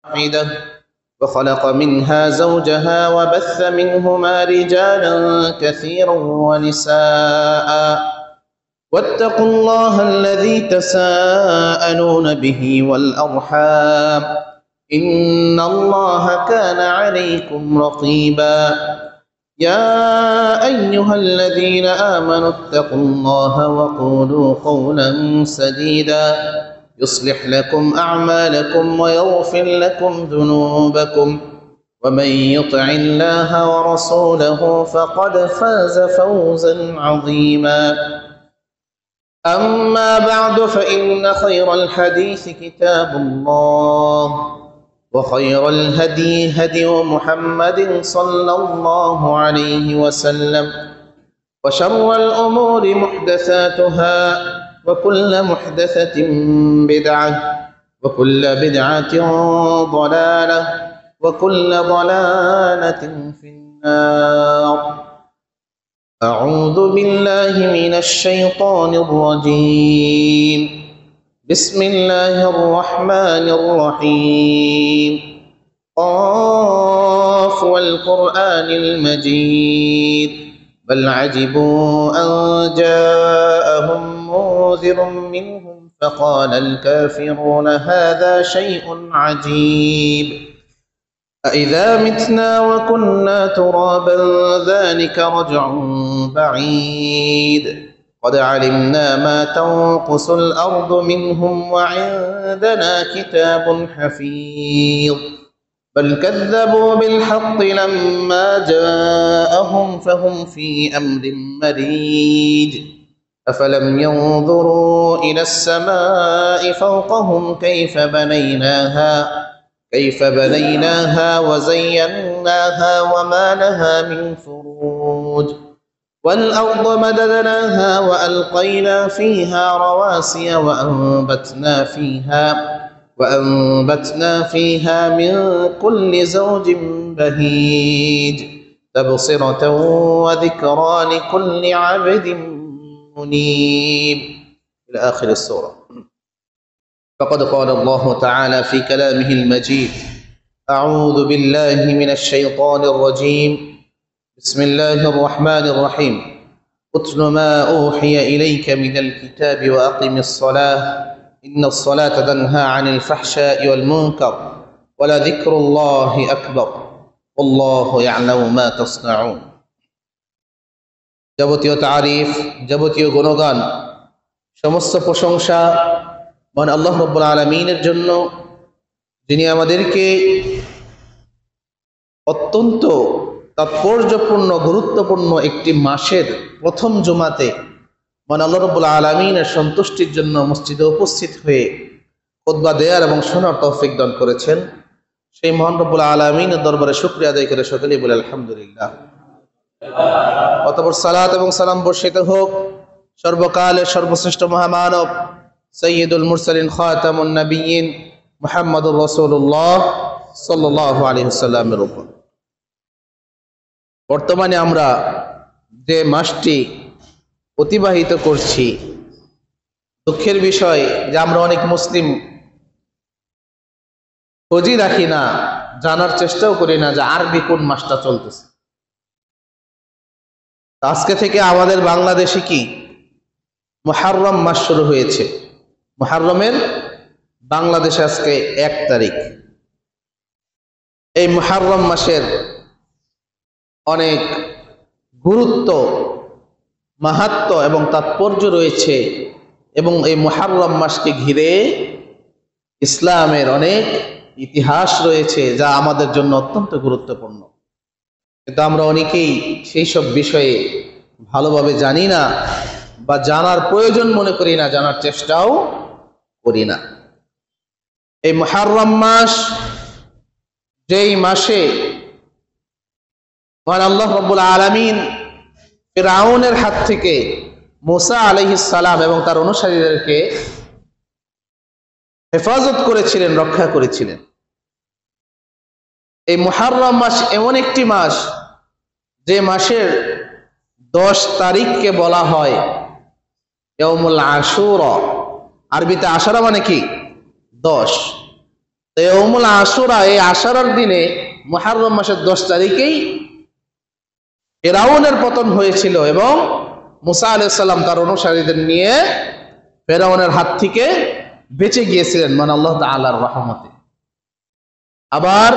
واحدة وخلق منها زوجها وبث منهما رجالا كثيرا ونساء واتقوا الله الذي تساءلون به والأرحام إن الله كان عليكم رقيبا يا أيها الذين آمنوا اتقوا الله وقولوا قولا سديدا يصلح لكم أعمالكم ويغفر لكم ذنوبكم ومن يطع الله ورسوله فقد فاز فوزا عظيما أما بعد فإن خير الحديث كتاب الله وخير الهدي هدي محمد صلى الله عليه وسلم وشر الأمور محدثاتها وكل محدثة بدعة وكل بدعة ضلالة وكل ضلالة في النار. أعوذ بالله من الشيطان الرجيم. بسم الله الرحمن الرحيم. قاف والقرآن المجيد بل عجبوا أن جاءهم منذر منهم فقال الكافرون هذا شيء عجيب أإذا متنا وكنا ترابا ذلك رجع بعيد قد علمنا ما تنقص الأرض منهم وعندنا كتاب حفيظ بل كذبوا بالحق لما جاءهم فهم في أمر مريج أفلم ينظروا إلى السماء فوقهم كيف بنيناها وزيناها وما لها من فروج والأرض مددناها وألقينا فيها رواسي وأنبتنا فيها من كل زوج بهيج تبصرة وذكرى لكل عبد منيب إلى آخر السورة. فقد قال الله تعالى في كلامه المجيد أعوذ بالله من الشيطان الرجيم بسم الله الرحمن الرحيم اتل ما أوحي إليك من الكتاب وأقم الصلاة إن الصلاة تنهى عن الفحشاء والمنكر ولذكر الله أكبر والله يعلم ما تصنعون. যাবতীয় তারিফ যাবতীয় গুণগান সমস্ত প্রশংসা মহান আল্লাহ রাব্বুল আলামিনের জন্য, যিনি আমাদেরকে অত্যন্ত তাৎপর্যপূর্ণ গুরুত্বপূর্ণ একটি মাসের প্রথম জুমাতে মহান আল্লাহ রাব্বুল আলামিনের সন্তুষ্টির জন্য মসজিদে উপস্থিত হয়ে খুতবা দেওয়ার এবং শোনার তৌফিক দান করেছেন। সেই মহান রব্বুল আলামিনের দরবারে শুকরিয়া আদায় করে সকলেই বলে আলহামদুলিল্লাহ। অতঃপর সালাত এবং সালাম বর্ষিত হোক সর্বকালের সর্বশ্রেষ্ঠ মহামানব সৈয়দুল মুরসালিন খাতামুন নবিয়্যিন মুহাম্মদুর রাসূলুল্লাহ সাল্লাল্লাহু আলাইহি ওয়াসাল্লামের উপর। বর্তমানে আমরা যে মাসটি অতিবাহিত করছি, দুঃখের বিষয় যে আমরা অনেক মুসলিম খোঁজই রাখি না, জানার চেষ্টাও করি না যে আরবি কোন মাসটা চলতেছে। আজকে থেকে আমাদের বাংলাদেশে কি মুহররম মাস শুরু হয়েছে। মুহররমের বাংলাদেশে আজকে 1 তারিখ। এই মুহররম মাসের অনেক গুরুত্ব, মাহাত্ম্য এবং তাৎপর্য রয়েছে এবং এই মুহররম মাসকে ঘিরে ইসলামের অনেক ইতিহাস রয়েছে যা আমাদের জন্য অত্যন্ত গুরুত্বপূর্ণ। কিন্তু আমরা অনেকেই সেই সব বিষয়ে ভালোভাবে জানি না বা জানার প্রয়োজন মনে করি না, জানার চেষ্টাও করি না। এই মুহররম মাস, যেই মাসে মহান আল্লাহ রাব্বুল আলামিন ফিরআউনের হাত থেকে মুসা আলাইহিস সালাম এবং তার অনুসারীদেরকে হেফাজত করেছিলেন, রক্ষা করেছিলেন। এই মুহররম মাস এমন একটি মাস যে মাসের 10 তারিখকে বলা হয় ইয়াউমুল আশুরা। আরবিতে আশুরা মানে কি 10। ইয়াউমুল আশুরা, এই আশুরার দিনে মুহররম মাসের 10 তারিখেই ফিরআউনের পতন হয়েছিল এবং মুসা আলাইহিস সালাম তার অনুসারীদের নিয়ে ফিরআউনের হাত থেকে বেঁচে গিয়েছিলেন, মানে আল্লাহ তাআলার রহমতে। আবার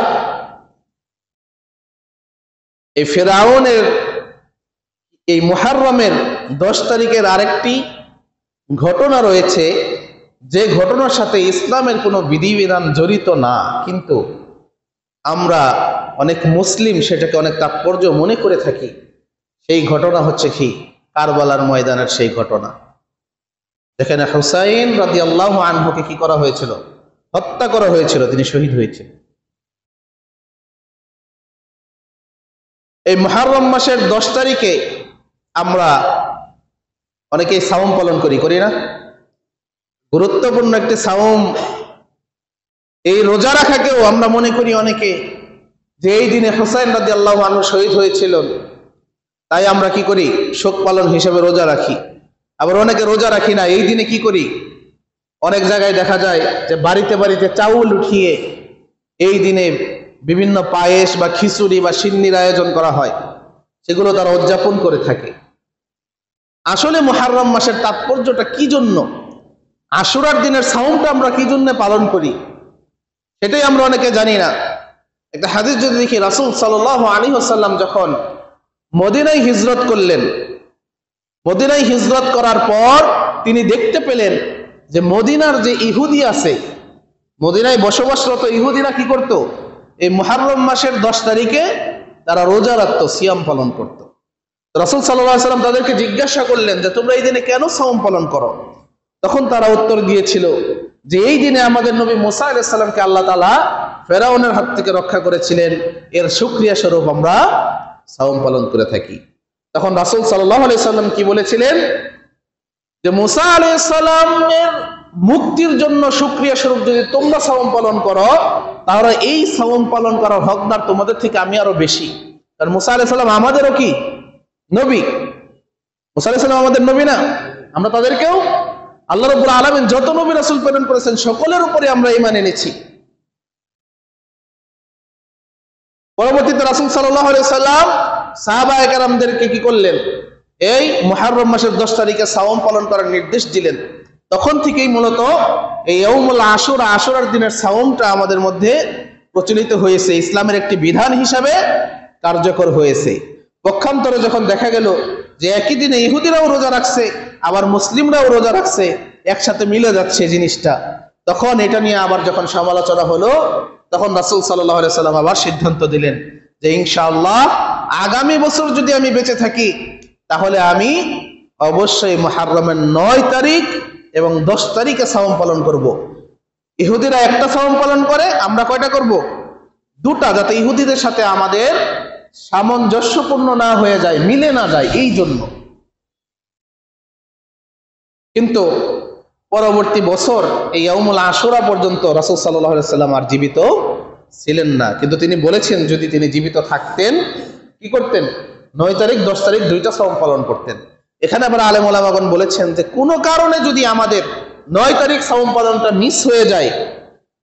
এই ফিরআউনের এই মুহররমের 10 তারিখের আরেকটি ঘটনা রয়েছে, যে ঘটনার সাথে ইসলামের কোনো বিধিবিধান জড়িত না, কিন্তু আমরা অনেক মুসলিম সেটাকে অনেক তাৎপর্য মনে করে থাকি। সেই ঘটনা হচ্ছে কি কারবালার ময়দানের সেই ঘটনা, যেখানে হুসাইন রাদিয়াল্লাহু আনহুকে কি করা হয়েছিল, হত্যা করা হয়েছিল, তিনি শহীদ হয়েছে। এই মুহররম মাসের 10 তারিখে আমরা অনেকেই সাওম পালন করি না? গুরুত্বপূর্ণ একটি সাওম। এই রোজা রাখাকেও আমরা মনে করি অনেকে যে এই দিনে হুসাইন রাদিয়াল্লাহু আনহু শহীদ হয়েছিলেন, তাই আমরা কি করি, শোক পালন হিসেবে রোজা রাখি। আবার অনেকে রোজা রাখি না, এই দিনে কি করি, অনেক জায়গায় দেখা যায় যে বাড়িতে বাড়িতে চাউল উঠিয়ে এই দিনে বিভিন্ন পায়েস বা খিচুড়ি বা সিন্নির আয়োজন করা হয়, সেগুলো তারা উদযাপন করে থাকে। আসলে মুহররম মাসের তাৎপর্যটা কি জন্য, আশুরার দিনের সাওমটা আমরা কি জন্য পালন করি, সেটাই আমরা অনেকে জানি না। একটা হাদিস যদি দেখি, রাসূল সাল্লাল্লাহু আলাইহি ওয়াসাল্লাম যখন মদিনায় হিজরত করলেন, মদিনায় হিজরত করার পর তিনি দেখতে পেলেন যে মদিনার যে ইহুদি আছে, মদিনায় বসবাসরত ইহুদিরা কি করত, এই মুহররম মাসের 10 তারিখে তারা রোজা রাখতো, সিয়াম পালন করত। রাসূল সাল্লাল্লাহু আলাইহি ওয়াসাল্লাম তাদেরকে জিজ্ঞাসা করলেন যে তোমরা এই দিনে কেন সাওম পালন করো? তখন তারা উত্তর দিয়েছিল যে এই দিনে আমাদের নবী মুসা আলাইহিস সালামকে আল্লাহ তাআলা ফিরআউনের হাত থেকে রক্ষা করেছিলেন, এর শুকরিয়া স্বরূপ আমরা সাওম পালন করে থাকি। তখন রাসূল সাল্লাল্লাহু আলাইহি সাল্লাম কি বলেছিলেন যে মুসা আলাইহিস সালামের মুক্তির জন্য শুকরিয়া স্বরূপ যদি তোমরা সাওম পালন করো, তাহলে এই সাওম পালন করার হকদার তোমাদের থেকে আমি আরো বেশি। কারণ মুসা আলাইহিস সালাম আমাদেরও কি নবী, মুসা আলাইহিস সালাম আমাদের নবী না? আমরা তাদেরকেও আল্লাহ রাব্বুল আলামিন যত নবী রাসূল প্রেরণ করেছেন সকলের উপরে আমরা ঈমান এনেছি। পরবর্তীতে রাসূল সাল্লাল্লাহু আলাইহি সাল্লাম সাহাবায়ে কেরামদেরকে কি করলেন, এই মুহররম মাসের 10 তারিখে সাওম পালন করার নির্দেশ দিলেন। তখন থেকেই মূলত এই ইয়াউমুল আশুরা, আশুরার দিনের সাওমটা আমাদের মধ্যে প্রচলিত হয়েছে, ইসলামের একটি বিধান হিসাবে কার্যকর হয়েছে। পক্ষান্তরে যখন দেখা গেল যে একই দিনে ইহুদিরাও রোজা রাখছে আবার মুসলিমরাও রোজা রাখছে, একসাথে মিলে যাচ্ছে জিনিসটা, তখন এটা নিয়ে আবার যখন সমালোচনা হলো, তখন রাসূল সাল্লাল্লাহু আলাইহি সাল্লাম আবার সিদ্ধান্ত দিলেন যে ইনশাআল্লাহ আগামী বছর যদি আমি বেঁচে থাকি তাহলে আমি অবশ্যই মুহররমের 9 তারিখ এবং 10 তারিখে সাওম পালন করব। ইহুদিরা একটা সাওম পালন করে, আমরা কয়টা করব? 2টা, যাতে ইহুদিদের সাথে আমাদের সামঞ্জস্যপূর্ণ না হয়ে যায়, মিলে না যায়, এই জন্য। কিন্তু পরবর্তী বছর এই ইয়াউমুল আশুরা পর্যন্ত রাসূল সাল্লাল্লাহু আলাইহি সাল্লাম আর জীবিত ছিলেন না, কিন্তু তিনি বলেছেন যদি তিনি জীবিত থাকতেন কি করতেন, 9 তারিখ 10 তারিখ 2টা সাওম পালন করতেন। এখানে আবার আলেম ওলামাগণ বলেছেন যে কোনো কারণে যদি আমাদের 9 তারিখ সাওম পালনটা মিস হয়ে যায়,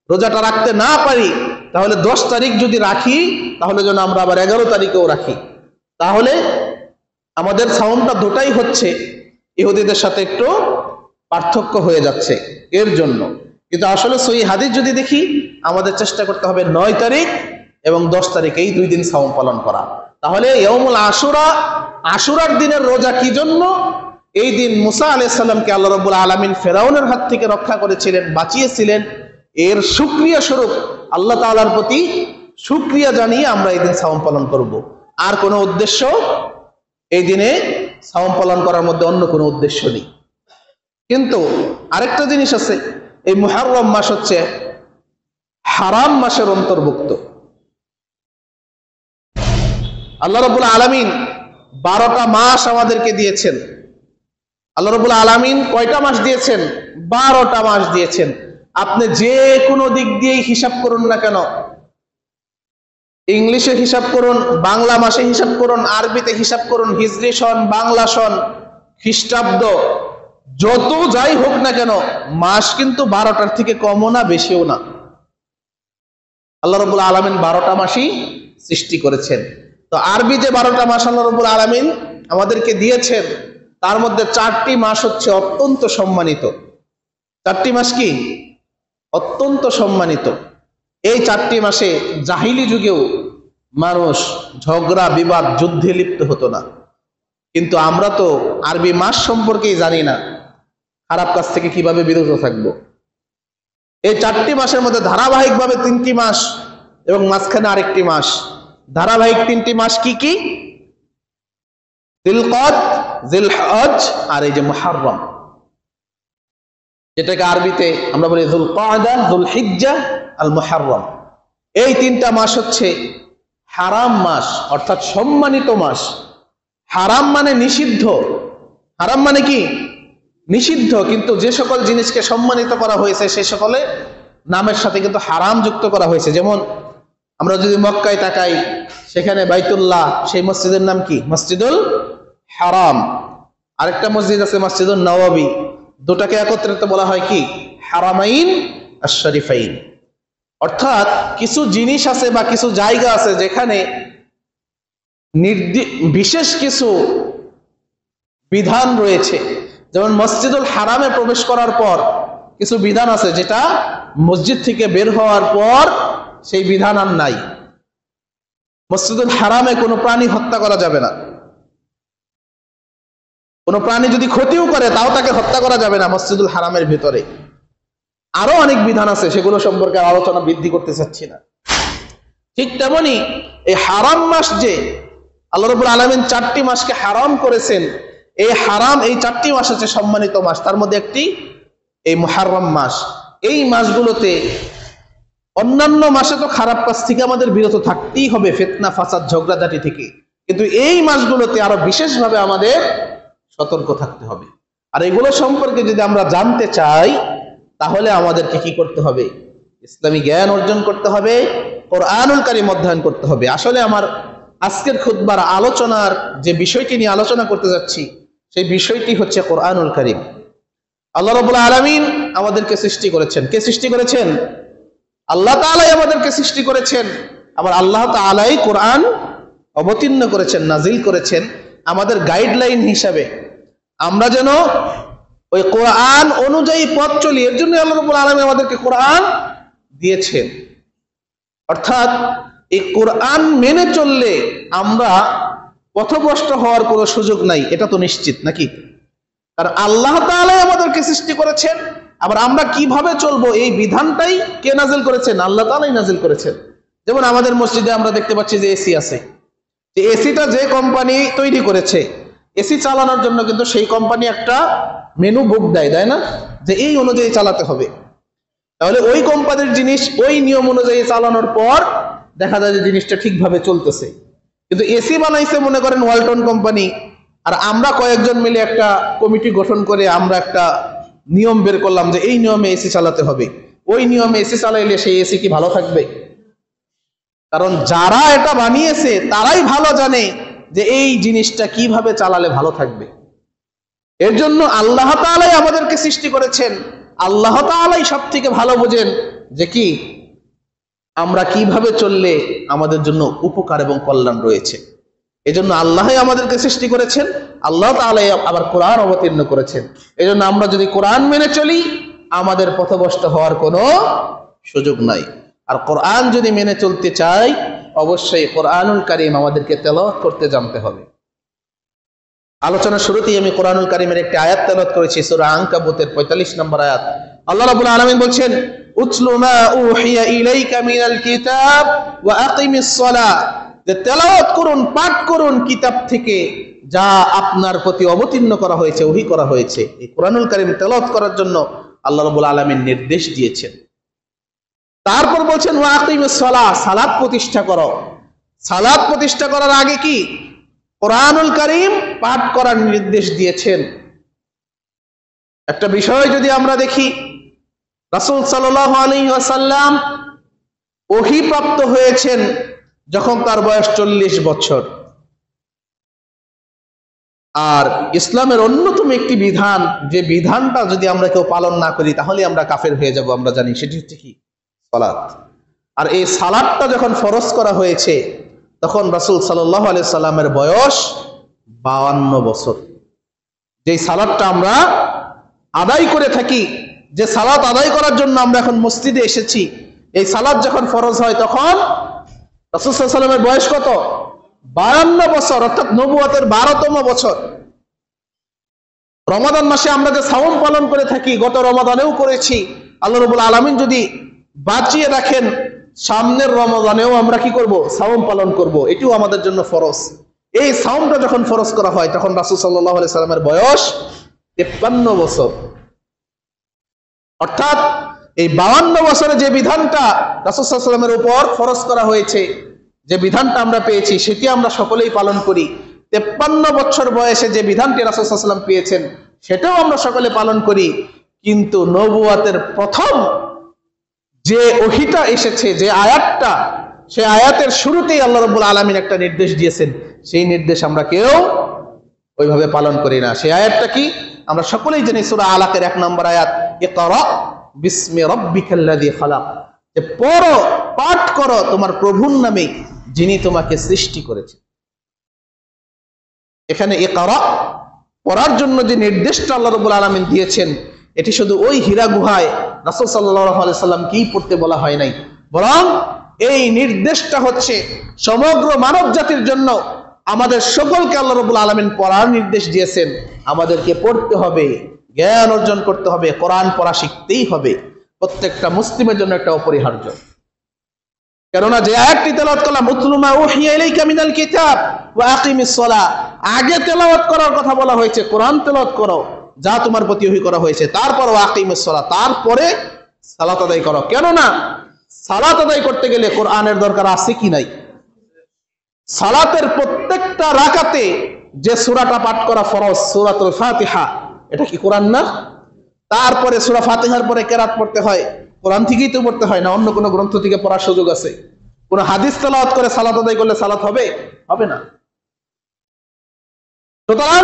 রোজাটা রাখতে না পারি, তাহলে 10 তারিখ যদি রাখি তাহলে যেন আমরা আবার 11 তারিখেও রাখি, তাহলে আমাদের সাওমটা দুটাই হচ্ছে ইহুদিদের সাথে একটু পার্থক্য হয়ে যাচ্ছে এর জন্য। কিন্তু আসলে সহি হাদিস যদি দেখি, আমাদের চেষ্টা করতে হবে 9 তারিখ এবং 10 তারিখ এই 2 দিন সাওম পালন করা। তাহলে ইয়াউমুল আশুরা, আশুরার দিনের রোজা কি জন্য? এই দিন মুসা আলাইহিস সালামকে আল্লাহ রাব্বুল আলামিন ফিরআউনের হাত থেকে রক্ষা করেছিলেন, বাঁচিয়েছিলেন, এর শুকরিয়া স্বরূপ আল্লাহ তাআলার প্রতি শুকরিয়া জানিয়ে আমরা এই দিন সাওম পালন করব। আর কোনো উদ্দেশ্য এই দিনে সাওম পালন করার মধ্যে অন্য কোনো উদ্দেশ্য নেই। কিন্তু আরেকটা জিনিস আছে, এই মুহররম মাস হচ্ছে হারাম মাসের অন্তর্ভুক্ত। আল্লাহ রাব্বুল আলামিন 12টা মাস আমাদেরকে দিয়েছেন। আল্লাহ রাব্বুল আলামিন কয়টা মাস দিয়েছেন? 12টা মাস দিয়েছেন। আপনি যে কোনো দিক দিয়েই হিসাব করুন না কেন, ইংলিশে হিসাব করুন, বাংলা মাসে হিসাব করুন, আরবিতে হিসাব করুন, হিজরি সন, বাংলা সন, খ্রিস্টাব্দ, যত যাই হোক না কেন মাস কিন্তু 12টার থেকে কমও না বেশিও না। আল্লাহ রাব্বুল আলামিন 12টা মাসই সৃষ্টি করেছেন। তো আরবি যে 12টা মাস আল্লাহ রাব্বুল আলামিন আমাদেরকে দিয়েছেন, তার মধ্যে 4টি মাস হচ্ছে অত্যন্ত সম্মানিত। 4টি মাস কি অত্যন্ত সম্মানিত। এই 4টি মাসে জাহিলি যুগেও মানুষ ঝগড়া বিবাদ যুদ্ধে লিপ্ত হতো না, কিন্তু আমরা তো আরবি মাস সম্পর্কেই জানি না, খারাপ কাজ থেকে কিভাবে বিরত থাকবো। এই 4টি মাসের মধ্যে ধারাবাহিকভাবে 3টি মাস এবং মাঝখানে আরেকটি মাস, ধারাবাহিক 3টি মাস কি কি? জিলকদ, জিলহজ আর এই যে মুহররম, যেটাকে আরবিতে আমরা বলি যুলকাদা, যুলহিজ্জা, আল মুহররম। এই 3টা মাস হচ্ছে হারাম মাস, অর্থাৎ সম্মানিত মাস। হারাম মানে নিষিদ্ধ, হারাম মানে কি নিষিদ্ধ, কিন্তু যে সকল জিনিসকে সম্মানিত করা হয়েছে সে সকলে নামের সাথে কিন্তু হারাম যুক্ত করা হয়েছে। যেমন আমরা যদি মক্কায় তাকাই, সেখানে বাইতুল্লাহ, সেই মসজিদের নাম কি? মসজিদুল হারাম। আরেকটা মসজিদ আছে মসজিদুল নববী, দুটাকে একত্রিত বলা হয় কি? হারামাইন আশ-শরীফাইন। অর্থাৎ কিছু জিনিস আছে বা কিছু জায়গা আছে যেখানে বিশেষ কিছু বিধান রয়েছে। যেমন মসজিদুল হারামে প্রবেশ করার পর কিছু বিধান আছে যেটা মসজিদ থেকে বের হওয়ার পর সেই বিধান আর নাই। মসজিদুল হারামে কোনো প্রাণী হত্যা করা যাবে না, কোনো প্রাণী যদি ক্ষতিও করে তাও তাকে হত্যা করা যাবে না মসজিদুল হারামের ভিতরে। আরো অনেক বিধান আছে, সেগুলো সম্পর্কে আলোচনা বৃদ্ধি করতে চাচ্ছি না। ঠিক তেমনি এই হারাম মাস যে আল্লাহ রাব্বুল আলামিন 4টি মাসকে হারাম করেছেন, এই হারাম এই 4টি মাস হচ্ছে সম্মানিত মাস। তার মধ্যে একটি এই মুহররম মাস। এই মাসগুলোতে অন্যান্য মাসে তো খারাপ কাজ থেকে আমাদের বিরত থাকতেই হবে, ফিতনা ফাসাদ ঝগড়াঝাটি থেকে, কিন্তু এই মাসগুলোতে আরো বিশেষভাবে আমাদের সতর্ক থাকতে হবে। আর এগুলো সম্পর্কে যদি আমরা জানতে চাই তাহলে আমাদেরকে কি করতে হবে? ইসলামী জ্ঞান অর্জন করতে হবে, কোরআনুল কারীম অধ্যয়ন করতে হবে। আসলে আমার আজকের খুতবার আলোচনার যে বিষয়টি নিয়ে আলোচনা করতে যাচ্ছি, সেই বিষয়টি হচ্ছে কোরআনুল কারীম। আল্লাহ রাব্বুল আলামিন আমাদেরকে সৃষ্টি করেছেন। কে সৃষ্টি করেছেন? আল্লাহ তাআলাই আমাদেরকে সৃষ্টি করেছেন। আবার আল্লাহ তাআলাই কোরআন অবতীর্ণ করেছেন, নাজিল করেছেন আমাদের গাইডলাইন হিসাবে, আমরা যেন ওই কোরআন অনুযায়ী পথ চলি। এর জন্য আল্লাহ রাব্বুল আলামিন আমাদেরকে কোরআন দিয়েছেন। অর্থাৎ এই কোরআন মেনে চললে আমরা পথভ্রষ্ট হওয়ার কোনো সুযোগ নাই, এটা তো নিশ্চিত নাকি? কারণ আল্লাহ তাআলাই আমাদেরকে সৃষ্টি করেছেন, আবার আমরা কিভাবে চলবো এই বিধানটাই কে নাজিল করেছেন? আল্লাহ তাআলাই নাজিল করেছেন। যেমন আমাদের মসজিদে আমরা দেখতে পাচ্ছি যে এসি আছে, যে এসিটা যে কোম্পানি তৈরি করেছে, এসি চালানোর জন্য কিন্তু সেই কোম্পানি একটা মেনু বুক দেয়, তাই না? যে এই অনুযায়ী চালাতে হবে। তাহলে ওই কোম্পানির জিনিস ওই নিয়ম অনুযায়ী চালানোর পর দেখা যায় যে জিনিসটা ঠিকভাবে চলতেছে। কিন্তু এসি বানাইছে মনে করেন ওয়ালটন কোম্পানি, আর আমরা কয়েকজন মিলে একটা কমিটি গঠন করে আমরা একটা নিয়ম বের করলাম যে এই নিয়মে এসি চালাতে হবে। ওই নিয়মে এসি চালাইলে সেই এসি কি ভালো থাকবে? কারণ যারা এটা বানিয়েছে তারাই ভালো জানে যে এই জিনিসটা কিভাবে চালালে ভালো থাকবে। এর জন্য আল্লাহ তাআলাই আমাদেরকে সৃষ্টি করেছেন, আল্লাহ তাআলাই সব থেকে ভালো বোঝেন যে কি আমরা কিভাবে চললে আমাদের জন্য উপকার এবং কল্যাণ রয়েছে। এজন্য আল্লাহই আমাদেরকে সৃষ্টি করেছেন, আল্লাহ তাআলাই আবার কোরআন অবতীর্ণ করেছেন। এজন্য আমরা যদি কোরআন মেনে চলি আমাদের পথভ্রষ্ট হওয়ার কোনো সুযোগ নাই। আর কোরআন যদি মেনে চলতে চাই অবশ্যই কোরআনুল কারীম আমাদেরকে তেলাওয়াত করতে জানতে হবে। আলোচনার শুরুতেই আমি কোরআনুল কারীমের একটি আয়াত তেলাওয়াত করেছি, সূরা আনকাবুতের 45 নম্বর আয়াত। আল্লাহ রাব্বুল আলামিন বলছেন, উতলু মা উহিয়া ইলাইকা মিনাল কিতাব ওয়া আকিমিস সালাহ, যে তেলাওয়াত করুন, পাঠ করুন কিতাব থেকে যা আপনার প্রতি অবতীর্ণ করা হয়েছে, ওহী করা হয়েছে। এই কোরআনুল কারীম তেলাওয়াত করার জন্য আল্লাহ রাব্বুল আলামিন নির্দেশ দিয়েছেন। তারপর বলছেন ওয়া আকিমিস সালাহ, সালাত প্রতিষ্ঠা করো। সালাত প্রতিষ্ঠা করার আগে কি কোরআনুল কারীম পাঠ করার নির্দেশ দিয়েছেন। একটা বিষয় যদি আমরা দেখি, রাসূল সাল্লাল্লাহু আলাইহি ওয়াসাল্লাম ওহী প্রাপ্ত হয়েছেন যখন তার বয়স 40 বছর। আর ইসলামের অন্যতম একটি বিধান, যে বিধানটা যদি আমরা কেউ পালন না করি তাহলে আমরা কাফের হয়ে যাব, আমরা জানি, সেটি হচ্ছে কি সালাত। আর এই সালাতটা যখন ফরজ করা হয়েছে তখন রাসূল সাল্লাল্লাহু আলাইহি সাল্লামের বয়স 52 বছর। যেই সালাতটা আমরা আদায় করে থাকি, যে সালাত আদায় করার জন্য আমরা এখন মসজিদে এসেছি, এই সালাত যখন ফরজ হয় তখন রাসূল সাল্লাল্লাহু আলাইহি সাল্লামের বয়স কত? 52 বছর, অর্থাৎ নবুয়তের 12তম বছর। রমাদান মাসে আমরা যে সাওম পালন করে থাকি, গত রমাদানেও করেছি, আল্লাহ রাব্বুল আলামিন যদি বাঁচিয়ে রাখেন সামনের রমাদানেও আমরা কি করব? সাওম পালন করব। এটিও আমাদের জন্য ফরজ। এই সাওমটা যখন ফরজ করা হয় তখন রাসূল সাল্লাল্লাহু আলাইহি সাল্লামের বয়স 53 বছর। অর্থাৎ এই 52 বছরে যে বিধানটা রাসূল সাল্লাল্লাহু আলাইহি সাল্লামের উপর ফরজ করা হয়েছে, যে বিধানটা আমরা পেয়েছি, সেটি আমরা সকলেই পালন করি। 53 বছর বয়সে যে বিধানটি রাসূল সাল্লাল্লাহু আলাইহি সাল্লাম পেয়েছেন সেটাও আমরা সকলে পালন করি। কিন্তু নবুয়তের প্রথম যে ওহীটা এসেছে, যে আয়াতটা, সেই আয়াতের শুরুতেই আল্লাহ রাব্বুল আলামিন একটা নির্দেশ দিয়েছেন, সেই নির্দেশ আমরা কেউ ওইভাবে পালন করি না। সেই আয়াতটা কি? আমরা সকলেই জানি, সূরা আলাকের 1 নম্বর আয়াত, ইকরা বিসমি রাব্বিকাল্লাযী খালাক, যে পড়ো, পাঠ করো তোমার প্রভুর নামে যিনি তোমাকে সৃষ্টি করেছেন। এখানে ইকরা পড়ার জন্য যে নির্দেশটা আল্লাহ রাব্বুল আলামিন দিয়েছেন, এটি শুধু ওই হীরা গুহায় রাসূল সাল্লাল্লাহু আলাইহি সাল্লামকেই পড়তে বলা হয় নাই, বরং এই নির্দেশটা হচ্ছে সমগ্র মানব জাতির জন্য। আমাদের সকলকে আল্লাহ রাব্বুল আলামিন পড়ার নির্দেশ দিয়েছেন। আমাদেরকে পড়তে হবে, জ্ঞান অর্জন করতে হবে, কোরআন পড়া শিখতেই হবে। প্রত্যেকটা মুসলিমের জন্য একটা অপরিহার্য। কেননা যে আয়াতটি তেলাওয়াত করলাম, উতলু মা উহিয়া ইলাইকা মিনাল কিতাব ওয়া আকিমিস সালাহ, আগে তেলাওয়াত করার কথা বলা হয়েছে, কোরআন তেলাওয়াত করো যা তোমার প্রতি ওহী করা হয়েছে, তারপর ওয়া আকিমিস সালাহ, তারপরে সালাত আদায় করো। কেননা সালাত আদায় করতে গেলে কোরআনের দরকার আছে কি নাই? সালাতের প্রত্যেকটা রাকাতে যে সূরাটা পাঠ করা ফরজ, সূরাতুল ফাতিহা, এটা কি কোরআন না? তারপরে সূরা ফাতিহার পরে কেরাত পড়তে হয়, কোরআন থেকেই তো পড়তে হয় না, অন্য কোনো গ্রন্থ থেকে পড়ার সুযোগ আছে? কোন হাদিস তেলাওয়াত করে সালাত আদায় করলে সালাত হবে? হবে না। সুতরাং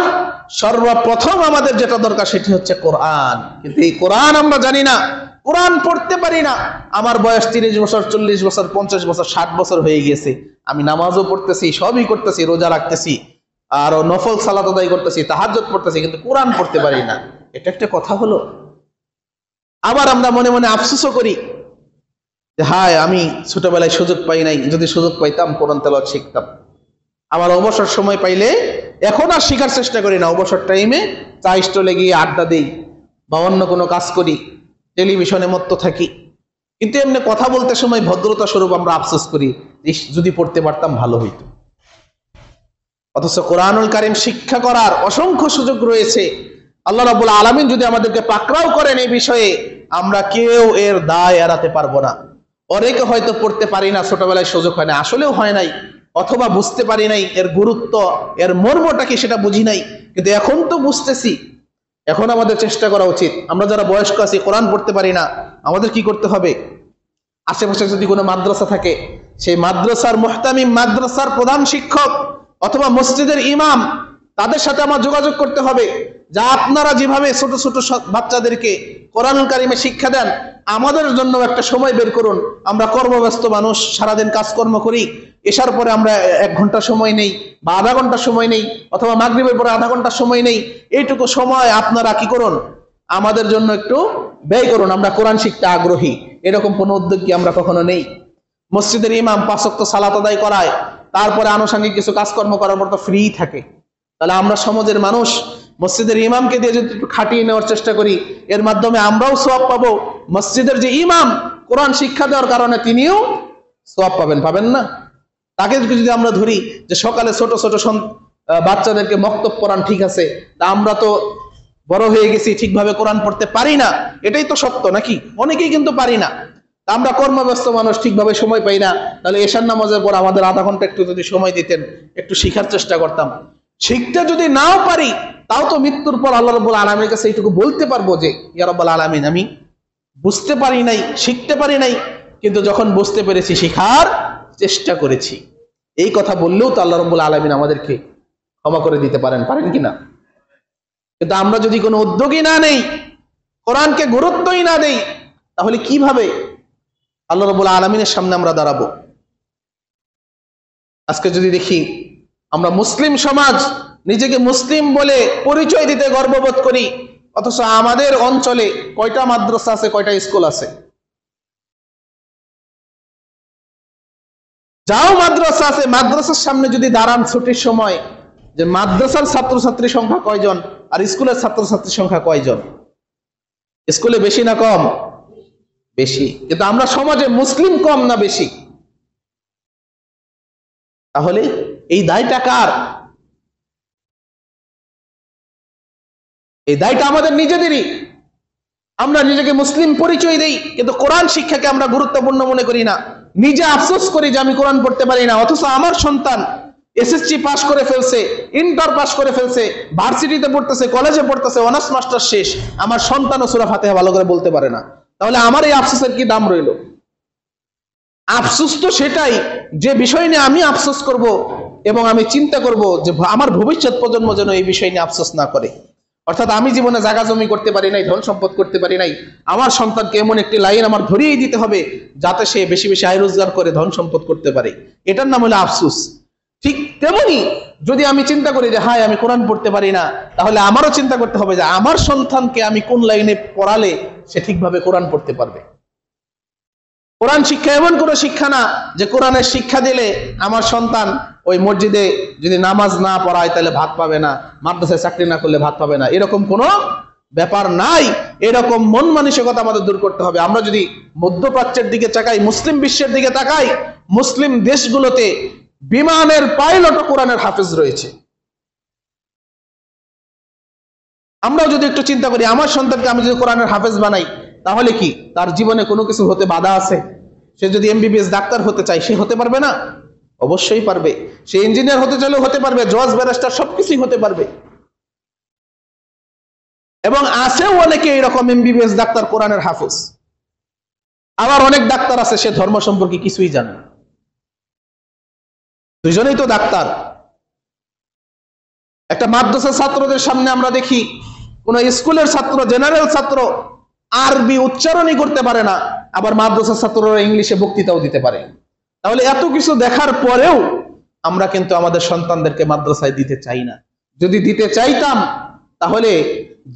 সর্বপ্রথম আমাদের যেটা দরকার সেটি হচ্ছে কোরআন। কিন্তু এই কোরআন আমরা জানি না, কোরআন পড়তে পারি না। আমার বয়স 30 বছর, 40 বছর, 50 বছর, 60 বছর হয়ে গিয়েছে, আমি নামাজও পড়তেছি, সবই করতেছি, রোজা রাখতেছি, আর নফল সালাত আদায় করতেছি, তাহাজ্জুদ পড়তেছি, কিন্তু কোরআন পড়তে পারি না। এটা একটা কথা হলো? আবার আমরা মনে মনে আফসোসও করি যে হায়, আমি ছোটবেলায় সুযোগ পাই নাই, যদি সুযোগ পাইতাম কোরআন তেলাওয়াত শিখতাম। আমার অবসর সময় পাইলে, এখন আর শিখার চেষ্টা করি না, অবসর টাইমে চা স্টলে গিয়ে আড্ডা দেই বা অন্য কোনো কাজ করি, টেলিভিশনে মত্ত থাকি। কিন্তু এমনি কথা বলতে সময় ভদ্রতা স্বরূপ আমরা আফসোস করি, যদি পড়তে পারতাম ভালো হইতো। অথচ কোরআনুল কারীম শিক্ষা করার অসংখ্য সুযোগ রয়েছে। আল্লাহ রাব্বুল আলামিন যদি আমাদেরকে পাকড়াও করেন এই বিষয়ে, আমরা কেউ এর দায় এড়াতে পারবো না। অনেকে হয়তো পড়তে পারি না, ছোটবেলায় সুযোগ হয় না, আসলেও হয় নাই, অথবা বুঝতে পারি নাই এর গুরুত্ব, এর মর্মটা কি সেটা বুঝি নাই। কিন্তু এখন তো বুঝতেছি, এখন আমাদের চেষ্টা করা উচিত। আমরা যারা বয়স্ক আছি, কোরআন পড়তে পারি না, আমাদের কি করতে হবে? আশেপাশে যদি কোনো মাদ্রাসা থাকে, সেই মাদ্রাসার মুহতামিম, মাদ্রাসার প্রধান শিক্ষক অথবা মসজিদের ইমাম, তাদের সাথে আমার যোগাযোগ করতে হবে। যা আপনারা যেভাবে ছোট ছোট বাচ্চাদেরকে কোরআনুল কারীমে শিক্ষা দেন, আমাদের জন্য একটা সময় বের করুন। আমরা কর্মব্যস্ত মানুষ, সারাদিন কাজকর্ম করি, এসার পরে আমরা 1 ঘন্টা সময় নেই বা আধা ঘন্টা সময় নেই, অথবা মাগরিবের পরে আধা ঘন্টা সময় নেই। এইটুকু সময় আপনারা কি করুন, আমাদের জন্য একটু ব্যয় করুন। আমরা কোরআন শিখতে আগ্রহী, এরকম কোনো উদ্যোগ কি আমরা কখনো নেই? মসজিদের ইমাম 5 ওয়াক্ত সালাত আদায় করায়, তারপরে আনুষঙ্গিক কিছু কাজকর্ম করার পর তো ফ্রি থাকে। তাহলে আমরা সমাজের মানুষ মসজিদের ইমামকে দিয়ে যদি একটু খাটিয়ে নেওয়ার চেষ্টা করি, এর মাধ্যমে আমরাও সওয়াব পাবো। মসজিদের যে ইমাম কোরআন শিক্ষা দেওয়ার কারণে তিনিও সওয়াব পাবেন, পাবেন না? তাকে যদি আমরা ধরি যে সকালে ছোট ছোট বাচ্চাদেরকে মক্তব পড়ান, ঠিক আছে, তা আমরা তো বড় হয়ে গেছি, ঠিকভাবে কোরআন পড়তে পারি না, এটাই তো সত্য নাকি? অনেকেই কিন্তু পারি না। আমরা কর্মব্যস্ত মানুষ, ঠিকভাবে সময় পাই না। তাহলে এশার নামাজের পর আমাদের আধা ঘন্টা একটু যদি সময় দিতেন, একটু শিখার চেষ্টা করতাম। শিখতে যদি নাও পারি, তাও তো মৃত্যুর পর আল্লাহ রাব্বুল আলামিনের কাছে এইটুকু বলতে পারবো যে ইয়া রাব্বুল আলামিন, আমি বুঝতে পারি নাই, শিখতে পারি নাই, কিন্তু যখন বুঝতে পেরেছি শিখার চেষ্টা করেছি। এই কথা বললেও তো আল্লাহ রাব্বুল আলামিন আমাদেরকে ক্ষমা করে দিতে পারেন, পারেন কিনা? কিন্তু আমরা যদি কোনো উদ্যোগই না নেই, কোরআনকে গুরুত্বই না দেই, তাহলে কিভাবে আল্লাহ রাব্বুল আলামিনের সামনে আমরা দাঁড়াবো। আজকে যদি দেখি আমরা মুসলিম সমাজ, নিজেকে মুসলিম বলে পরিচয় দিতে গর্ববোধ করি, অথচ আমাদের অঞ্চলে কয়টা মাদ্রাসা আছে, কয়টা স্কুল আছে? যাও মাদ্রাসা আছে, মাদ্রাসার সামনে যদি দাঁড়ান ছুটির সময়, যে মাদ্রাসার ছাত্রছাত্রীর সংখ্যা কয়জন আর স্কুলের ছাত্রছাত্রীর সংখ্যা কয়জন? স্কুলে বেশি না কম? বেশি। কিন্তু আমরা সমাজে মুসলিম কম না বেশি? তাহলে এই দায়টা কার? এই দায়টা আমাদের নিজেদেরই। আমরা নিজেকে মুসলিম পরিচয় দেই, কিন্তু কোরআন শিক্ষাকে আমরা গুরুত্বপূর্ণ মনে করি না। নিজে আফসোস করি যে আমি কোরআন পড়তে পারি না, অথচ আমার সন্তান এসএসসি পাস করে ফেলছে, ইন্টার পাস করে ফেলছে, ভার্সিটিতে পড়তেছে, কলেজে পড়তেছে, অনার্স মাস্টার শেষ, আমার সন্তানও সূরা ফাতিহা ভালো করে বলতে পারে না। তাহলে আমার এই আফসোসের কি দাম রইল? আফসোস তো সেটাই যে বিষয় নিয়ে আমি আফসোস করব এবং আমি চিন্তা করব যে আমার ভবিষ্যৎ প্রজন্ম যেন এই বিষয় নিয়ে আফসোস না করে। অর্থাৎ আমি জীবনে জায়গা জমি করতে পারি নাই, ধন সম্পদ করতে পারি নাই, আমার সন্তানকে এমন একটি লাইন আমার ধরিয়েই দিতে হবে যাতে সে বেশি বেশি আয় রোজগার করে ধন সম্পদ করতে পারে। এটার নাম হলো আফসোস। ঠিক তেমনি যদি আমি চিন্তা করি যে হায় আমি কোরআন পড়তে পারি না, তাহলে আমারও চিন্তা করতে হবে যে আমার সন্তানকে আমি কোন লাইনে পড়ালে সে ঠিকভাবে কোরআন পড়তে পারবে। কোরআন শিক্ষা এমন কোনো শিক্ষা না যে কোরআনের শিক্ষা দিলে আমার সন্তান ওই মসজিদে যদি নামাজ না পড়ায় তাহলে ভাত পাবে না, মাদ্রাসায় চাকরি না করলে ভাত পাবে না, এরকম কোনো ব্যাপার নাই। এরকম মন মানসিকতা আমাদের দূর করতে হবে। আমরা যদি মধ্যপ্রাচ্যের দিকে তাকাই, মুসলিম বিশ্বের দিকে তাকাই, মুসলিম দেশগুলোতে বিমানের পাইলটও কোরআনের হাফেজ রয়েছে। আমরাও যদি একটু চিন্তা করি, আমার সন্তানকে আমি যদি কোরআনের হাফেজ বানাই তাহলে কি তার জীবনে কোনো কিছু হতে বাধা আছে? সে যদি এমবিবিএস ডাক্তার হতে চায় সে হতে পারবে না? অবশ্যই পারবে। সে ইঞ্জিনিয়ার হতে চাইলেও হতে পারবে, জজ ব্যারিস্টার সবকিছুই হতে পারবে। এবং আছেও অনেকে এরকম এমবিবিএস ডাক্তার কোরআনের হাফেজ। আবার অনেক ডাক্তার আছে সে ধর্ম সম্পর্কে কিছুই জানে না। দুইজনেই তো ডাক্তার। একটা মাদ্রাসার ছাত্রদের সামনে আমরা দেখি কোন স্কুলের ছাত্র, জেনারেল ছাত্র আরবি উচ্চারণই করতে পারে না, আবার মাদ্রাসার ছাত্ররা ইংলিশে বক্তৃতাও দিতে পারে। তাহলে এত কিছু দেখার পরেও আমরা কিন্তু আমাদের সন্তানদেরকে মাদ্রাসায় দিতে চাই না। যদি দিতে চাইতাম তাহলে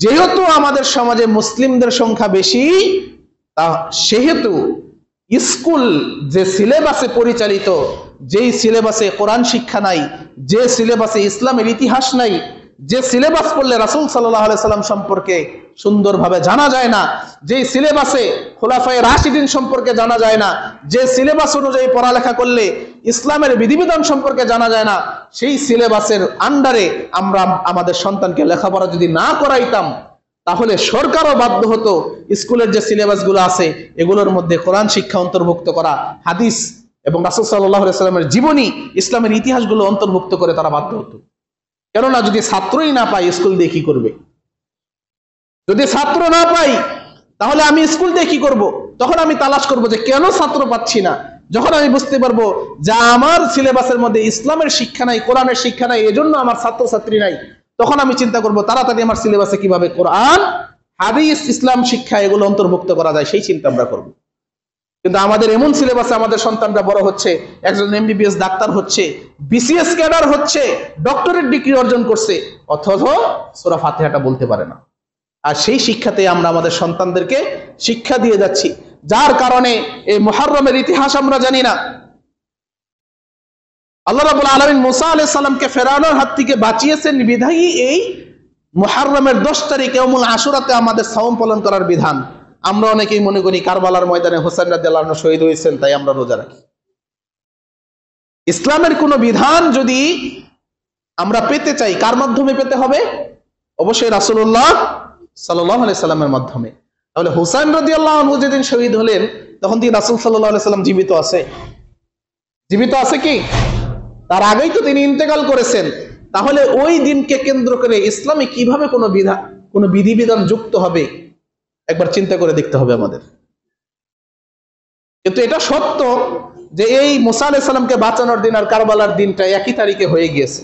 যেহেতু আমাদের সমাজে মুসলিমদের সংখ্যা বেশি, তা সেহেতু স্কুল যে সিলেবাসে পরিচালিত, যেই সিলেবাসে কোরআন শিক্ষা নাই, যে সিলেবাসে ইসলামের ইতিহাস নাই, যে সিলেবাস পড়লে রাসূল সাল্লাল্লাহু আলাইহি সাল্লাম সম্পর্কে সুন্দরভাবে জানা যায় না, যে সিলেবাসে খুলাফায়ে রাশিদিন সম্পর্কে জানা যায় না, যে সিলেবাস অনুযায়ী পড়ালেখা করলে ইসলামের বিধিবিধান সম্পর্কে জানা যায় না, সেই সিলেবাসের আন্ডারে আমরা আমাদের সন্তানকে লেখাপড়া যদি না করাইতাম তাহলে সরকারও বাধ্য হতো স্কুলের যে সিলেবাসগুলো আছে এগুলোর মধ্যে কোরআন শিক্ষা অন্তর্ভুক্ত করা, হাদিস এবং রাসূল সাল্লাল্লাহু আলাইহি সাল্লামের জীবনী, ইসলামের ইতিহাসগুলো অন্তর্ভুক্ত করে তারা বাধ্য হতো। কেননা যদি ছাত্রই না পাই স্কুল দিয়ে কি করবে? যদি ছাত্র না পাই তাহলে আমি স্কুল দিয়ে কি করব? তখন আমি তালাশ করব যে কেন ছাত্র পাচ্ছি না। যখন আমি বুঝতে পারবো যে আমার সিলেবাসের মধ্যে ইসলামের শিক্ষা নাই, কোরআনের শিক্ষা নাই, এজন্য আমার ছাত্রছাত্রী নাই, তখন আমি চিন্তা করব তাড়াতাড়ি আমার সিলেবাসে কিভাবে কোরআন, হাদিস, ইসলাম শিক্ষা এগুলো অন্তর্ভুক্ত করা যায়, সেই চিন্তা আমরা করব। কিন্তু আমাদের এমন সিলেবাসে আমাদের সন্তানরা বড় হচ্ছে, একজন এমবিবিএস ডাক্তার হচ্ছে, বিসিএস ক্যাডার হচ্ছে, ডক্টরেট ডিগ্রি অর্জন করছে, অথচ সূরা ফাতিহাটা বলতে পারে না। আর সেই শিক্ষাতে আমরা আমাদের সন্তানদেরকে শিক্ষা দিয়ে যাচ্ছি, যার কারণে এই মুহররমের ইতিহাস আমরা জানি না। আল্লাহ রাব্বুল আলামিন মুসা আলাইহিস সালামকে ফেরাউনের হাত থেকে বাঁচিয়েছেন বিধায়ী এই মুহররমের 10 তারিখ ইয়াউমুল আশুরাতে আমাদের সাওম পালন করার বিধান। আমরা অনেকেই মনে করি কারবালার ময়দানে হোসেন রাদিয়াল্লাহু আনহু শহীদ হয়েছেন তাই আমরা রোজা রাখি। ইসলামের কোন বিধান যদি আমরা পেতে চাই কার মাধ্যমে পেতে হবে? অবশ্যই রাসূলুল্লাহ সাল্লাল্লাহু আলাইহি সাল্লামের মাধ্যমে। তাহলে হোসেন রাদিয়াল্লাহু আনহু যেদিন শহীদ হলেন তখন কি রাসূল সাল্লাল্লাহু আলাইহি সাল্লাম জীবিত আছে? জীবিত আছে কি? তার আগেই তো তিনি ইন্তেকাল করেছেন। তাহলে ওই দিনকে কেন্দ্র করে ইসলামে কিভাবে কোনো বিধিবিধান যুক্ত হবে একবার চিন্তা করে দেখতে হবে আমাদের। কিন্তু এটা সত্য যে এই মুসা আলাইহিস সালামকে বাঁচানোর দিন আর কারবালার দিনটা একই তারিখে হয়ে গিয়েছে,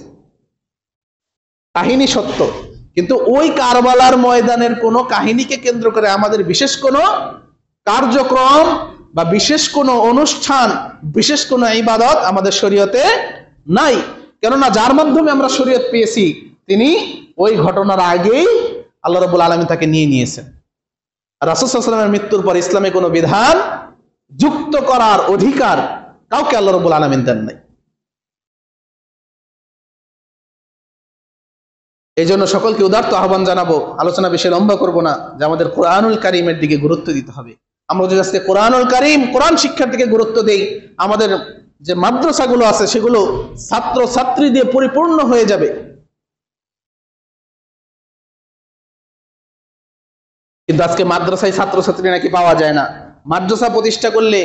কাহিনী সত্য। কিন্তু ওই কারবালার ময়দানের কোনো কাহিনীকে কেন্দ্র করে আমাদের বিশেষ কোনো কার্যক্রম বা বিশেষ কোনো অনুষ্ঠান, বিশেষ কোনো ইবাদত আমাদের শরীয়তে নাই। কেননা যার মাধ্যমে আমরা শরীয়ত পেয়েছি তিনি ওই ঘটনার আগেই আল্লাহ রাব্বুল আলামিন তাকে নিয়ে নিয়েছেন। রাসূল সাল্লাল্লাহু আলাইহি ওয়াসাল্লামের মৃত্যুর পর ইসলামে কোনো বিধান যুক্ত করার অধিকার কাউকে আল্লাহ রাব্বুল আলামিন দেন নাই। এই জন্য সকলকে উদারত আহ্বান জানাবো, আলোচনা বেশি লম্বা করব না, যে আমাদের কোরআনুল কারীমের দিকে গুরুত্ব দিতে হবে। আমরা যদি আজকে কোরআনুল কারীম, কোরআন শিক্ষার দিকে গুরুত্ব দেই, আমাদের যে মাদ্রাসাগুলো আছে সেগুলো ছাত্র ছাত্রী দিয়ে পরিপূর্ণ হয়ে যাবে। কিন্তু আজকে মাদ্রাসায় ছাত্রছাত্রী নাকি পাওয়া যায় না। মাদ্রাসা প্রতিষ্ঠা করলে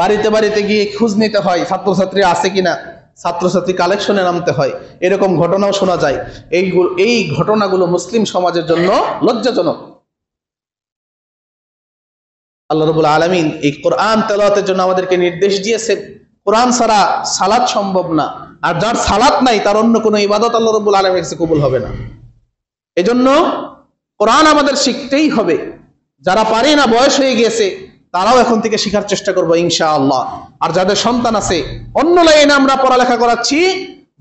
বাড়িতে বাড়িতে গিয়ে খোঁজ নিতে হয় ছাত্রছাত্রী আছে কিনা, ছাত্রছাত্রী কালেকশনে নামতে হয়, এরকম ঘটনাও শোনা যায়। এই ঘটনাগুলো মুসলিম সমাজের জন্য লজ্জাজনক। আল্লাহ রাব্বুল আলামিন এই কোরআন তেলাওয়াতের জন্য আমাদেরকে নির্দেশ দিয়েছেন। কোরআন ছাড়া সালাত সম্ভব না, আর যার সালাত নাই তার অন্য কোনো ইবাদত আল্লাহ রাব্বুল আলামিনের কাছে কবুল হবে না। এজন্য কোরআন আমাদের শিখতেই হবে। যারা পারে না, বয়স হয়ে গিয়েছে, তারাও এখন থেকে শেখার চেষ্টা করবো ইনশাআল্লাহ। আর যাদের সন্তান আছে, অন্য লাইনে আমরা পড়ালেখা করাচ্ছি,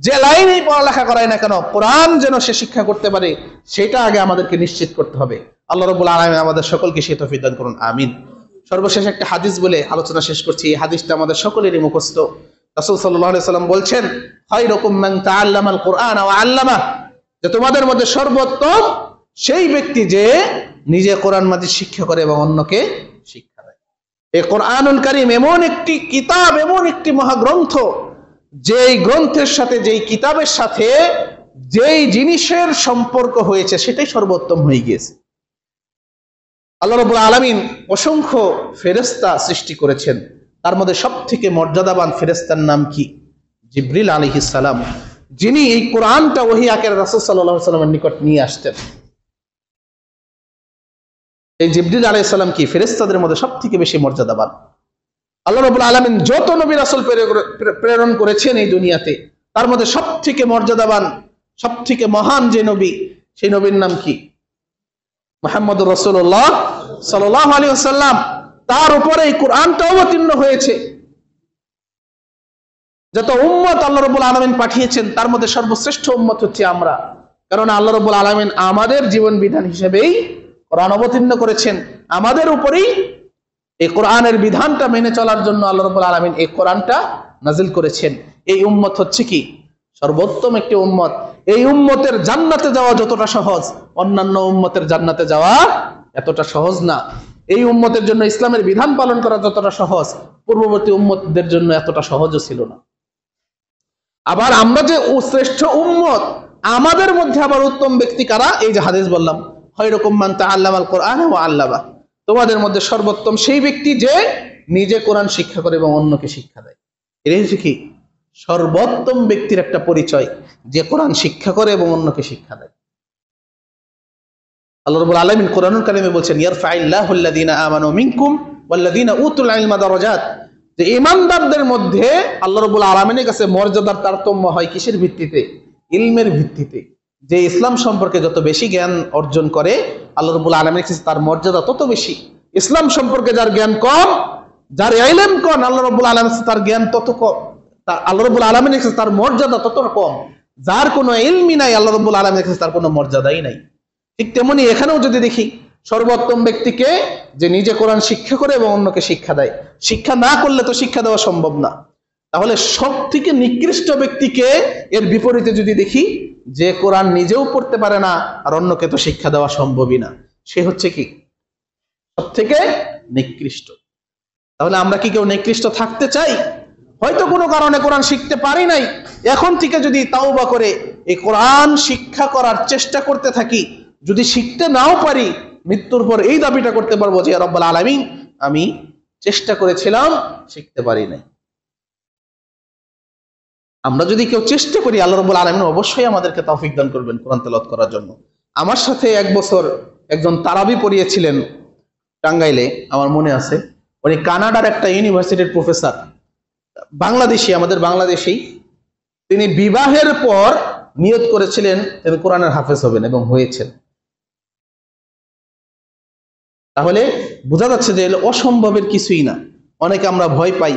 যে লাইনেই পড়ালেখা করাই না কেন, কোরআন যেন সে শিক্ষা করতে পারে সেটা আগে আমাদেরকে নিশ্চিত করতে হবে। আল্লাহ রাব্বুল আলামিন আমাদের সকলকে সে তৌফিক দান করুন, আমিন। সর্বশেষ একটা হাদিস বলে আলোচনা শেষ করছি। এই হাদিসটা আমাদের সকলেরই মুখস্থ। রাসূল সাল্লাল্লাহু আলাইহি ওয়াসাল্লাম বলছেন, খায়রুকুম মান তাআল্লামাল কুরআন ওয়া আল্লামা, যে তোমাদের মধ্যে সর্বোত্তম সেই ব্যক্তি যে নিজে কোরআন মাজিদ শিক্ষা করে এবং অন্যকে শিক্ষা দেয়। এই কোরআনুল কারীম এমন একটি কিতাব, এমন একটি মহাগ্রন্থ, যেই গ্রন্থের সাথে, যেই কিতাবের সাথে যেই জিনিসের সম্পর্ক হয়েছে সেটাই সর্বোত্তম হয়ে গিয়েছে। আল্লাহ রাব্বুল আলামিন অসংখ্য ফেরেশতা সৃষ্টি করেছেন, তার মধ্যে সবথেকে মর্যাদাবান ফেরেশতার নাম কি? জিবরিল আলাইহিস সালাম, যিনি এই কোরআনটা ওহী আকারে রাসূল সাল্লাল্লাহু আলাইহি ওয়াসাল্লামের নিকট নিয়ে আসতেন। এই জিবরিল আলাইহিস সালাম কি ফেরেশতাদের মধ্যে সবথেকে বেশি মর্যাদাবান। আল্লাহ রাব্বুল আলামিন যত নবী রাসূল প্রেরণ করেছেন এই দুনিয়াতে, তার মধ্যে সবথেকে মর্যাদাবান, সবথেকে মহান যে নবী, সেই নবীর নাম কি? মুহাম্মদুর রাসূলুল্লাহ সাল্লাল্লাহু আলাইহি ওয়াসাল্লাম। তার উপরে এই কোরআনটা অবতীর্ণ হয়েছে। যত উম্মত আল্লাহ রাব্বুল আলামিন পাঠিয়েছেন তার মধ্যে সর্বশ্রেষ্ঠ উম্মত হচ্ছে আমরা। কারণ আল্লাহ রাব্বুল আলামিন আমাদের জীবন বিধান হিসেবেই কোরআন অবতীর্ণ করেছেন। আমাদের উপরেই এই কোরআনের বিধানটা মেনে চলার জন্য আল্লাহ রাব্বুল আলামিন এই কোরআনটা নাজিল করেছেন। এই উম্মত হচ্ছে কি? সর্বোত্তম একটি উম্মত। এই উম্মতের জান্নাতে যাওয়া যতটা সহজ, অন্যান্য উম্মতের জান্নাতে যাওয়া এতটা সহজ না। এই উম্মতের জন্য ইসলামের বিধান পালন করা যতটা সহজ, পূর্ববর্তী উম্মতদের জন্য এতটা সহজও ছিল না। আবার আমরা যে শ্রেষ্ঠ উম্মত, আমাদের মধ্যে আবার উত্তম ব্যক্তি কারা? এই যে হাদিস বললাম, খায়রুকুম মান তাআল্লামাল কুরআন ওয়া আল্লামা, তোমাদের মধ্যে সর্বোত্তম সেই ব্যক্তি যে নিজে কোরআন শিক্ষা করে এবং অন্যকে শিক্ষা দেয়। এটাই হচ্ছে কি সর্বোত্তম ব্যক্তির একটা পরিচয়, যে কোরআন শিক্ষা করে এবং অন্যকে শিক্ষা দেয়। আল্লাহ রাব্বুল আলামিন কোরআনুল কারীমে বলছেন, ইয়ারফাইল্লাহুল লাযীনা আমানু মিনকুম ওয়াল্লাযীনা উতুল ইলমা দারাজাত, যে ঈমানদারদের মধ্যে আল্লাহ রাব্বুল আলামিনের কাছে মর্যাদার তারতম্য হয় কিসের ভিত্তিতে? ইলমের ভিত্তিতে। যে ইসলাম সম্পর্কে যত বেশি জ্ঞান অর্জন করে, আল্লাহ রাব্বুল আলামিনের কাছে তার মর্যাদা তত বেশি। ইসলাম সম্পর্কে যার জ্ঞান কম, যার ইলম কম, আল্লাহ রাব্বুল আলামিনের কাছে তার জ্ঞান তত কম, আল্লাহ রাব্বুল আলামিনের কাছে তার মর্যাদা তত কম। যার কোনো ইলমই নাই, আল্লাহ রাব্বুল আলামিনের কাছে তার কোনো মর্যাদাই নাই। ঠিক তেমনি এখানেও যদি দেখি, সর্বোত্তম ব্যক্তিকে যে নিজে কোরআন শিক্ষা করে এবং অন্যকে শিক্ষা দেয়। শিক্ষা না করলে তো শিক্ষা দেওয়া সম্ভব না। তাহলে সব থেকে নিকৃষ্ট ব্যক্তিকে এর বিপরীতে যদি দেখি, যে কোরআন নিজেও পড়তে পারে না আর অন্যকে তো শিক্ষা দেওয়া সম্ভবই না, সে হচ্ছে কি সব থেকে নিকৃষ্ট। তাহলে আমরা কি কেউ নিকৃষ্ট থাকতে চাই? হয়তো কোনো কারণে কোরআন শিখতে পারি নাই, এখন থেকে যদি তাওবা করে এই কোরআন শিক্ষা করার চেষ্টা করতে থাকি, যদি শিখতে নাও পারি, মৃত্যুর পর এই দাবিটা করতে পারবো যে রব্বুল আলামিন, আমি চেষ্টা করেছিলাম, শিখতে পারি নাই। আমরা যদি কেউ চেষ্টা করি, আল্লাহ রাব্বুল আলামিন অবশ্যই আমাদেরকে তৌফিক দান করবেন কোরআন তেলাওয়াত করার জন্য। আমার সাথে এক বছর একজন তারাবি পড়িয়েছিলেন টাঙ্গাইলে, আমার মনে আছে। উনি কানাডার একটা ইউনিভার্সিটির প্রফেসর, বাংলাদেশি, আমাদের বাংলাদেশি। তিনি বিবাহের পর নিয়ত করেছিলেন তিনি কোরআনের হাফেজ হবেন এবং হয়েছেন। তাহলে বোঝা যাচ্ছে যে অসম্ভবের কিছুই না। অনেকে আমরা ভয় পাই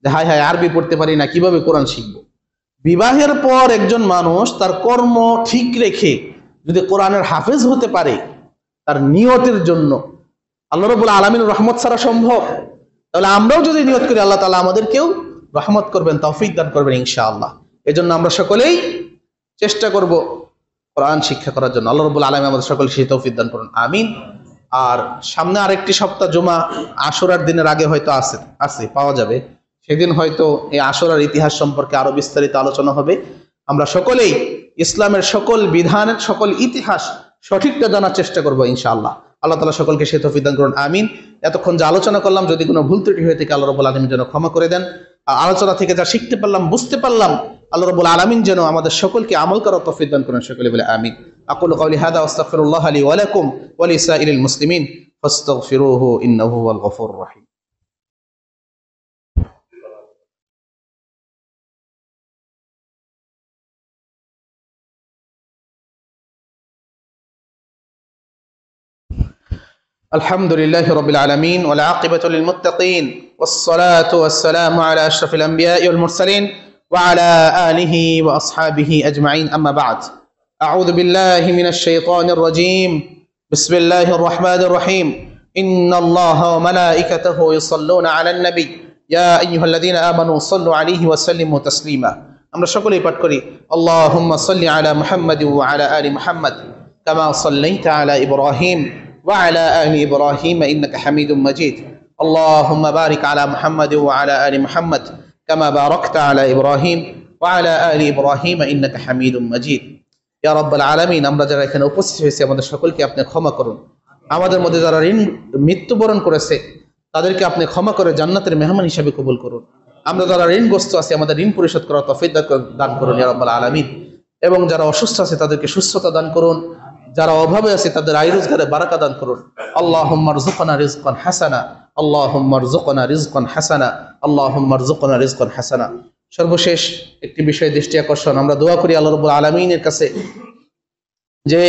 যে হায় হায় আরবি পড়তে পারি না, কিভাবে কোরআন শিখবো। বিবাহের পর একজন মানুষ তার কর্ম ঠিক রেখে যদি কোরআনের হাফেজ হতে পারে, তার নিয়তের জন্য আল্লাহ রাব্বুল আলামিনের রহমত ছাড়া সম্ভব। তাহলে আমরাও যদি নিয়ত করি, আল্লাহ তাআলা আমাদেরকেও রহমত করবেন, তৌফিক দান করবেন ইনশাআল্লাহ। এজন্য আমরা সকলেই চেষ্টা করব কোরআন শিক্ষা করার জন্য। আল্লাহ রাব্বুল আলামিন আমাদের সকলকে সেই তৌফিক দান করুন, আমিন। আর সামনে আরেকটি সপ্তাহ জুমা আশুরার দিনের আগে হয়তো আছে পাওয়া যাবে। সেদিন হয়তো এই আশুরার ইতিহাস সম্পর্কে আরো বিস্তারিত আলোচনা হবে। আমরা সকলেই ইসলামের সকল বিধানের সকল ইতিহাস সঠিকটা জানার চেষ্টা করবো ইনশাআল্লাহ। আল্লাহ তাআলা সকলকে সেই তৌফিক দান করুন, আমিন। এতক্ষণ যা আলোচনা করলাম, যদি কোনো ভুল ত্রুটি হয়ে থাকে আল্লাহ রাব্বুল আলামিন যেন ক্ষমা করে দেন। আর আলোচনা থেকে যা শিখতে পারলাম, বুঝতে পারলাম, আল্লাহ রাব্বুল আলামিন যেন আমাদের সকলকে আমল করার তৌফিক দান করেন, সকলে বলে আমিন। আকুলু কাওলি হাযা ওয়া আস্তাগফিরুল্লাহ লি ওয়া লাকুম ওয়া লিসাইরিল মুসলিমিন ফাস্তাগফিরুহু ইন্নাহু হুয়াল গফুরুর রহিম। الحمد لله رب العالمين والعاقبة للمتقين والصلاة والسلام على أشرف الأنبياء والمرسلين وعلى آله وأصحابه أجمعين، أما بعد. أعوذ بالله من الشيطان الرجيم. بسم الله الرحمن الرحيم. إن الله وملائكته يصلون على النبي يا أيها الذين آمنوا صلوا عليه وسلموا تسليما. আমরা সকলেই পাঠ করি اللهم صل على محمد وعلى آل محمد كما صليت على إبراهيم وعلى آل إبراهيم إنك حميد مجيد. اللهم بارك على محمد وعلى آل محمد كما باركت على إبراهيم وعلى آل إبراهيم إنك حميد مجيد. ইয়া রাব্বাল আলামিন, আমরা যারা এখানে উপস্থিত হয়েছি আমাদের সকলকে আপনি ক্ষমা করুন। আমাদের মধ্যে যারা মৃত্যুবরণ করেছে তাদেরকে আপনি ক্ষমা করে জান্নাতের মেহমান হিসেবে কবুল করুন। আমরা যারা ঋণগ্রস্ত আছি আমাদের ঋণ পরিশোধ করার তৌফিক দান করুন ইয়া রাব্বাল আলামিন। এবং যারা অসুস্থ আছে তাদেরকে সুস্থতা দান করুন, যারা অভাবে আছে তাদের আয় রোজগারে বারাকা দান করুন। আল্লাহুম্মা রযুকনা রিজকান হাসানা, আল্লাহুম্মা রযুকনা রিজকান হাসানা, আল্লাহুম্মা রযুকনা রিজকান হাসানা। সর্বশেষ একটি বিষয়ে দৃষ্টি আকর্ষণ, আমরা দোয়া করি আল্লাহ রাব্বুল আলামিনের কাছে যে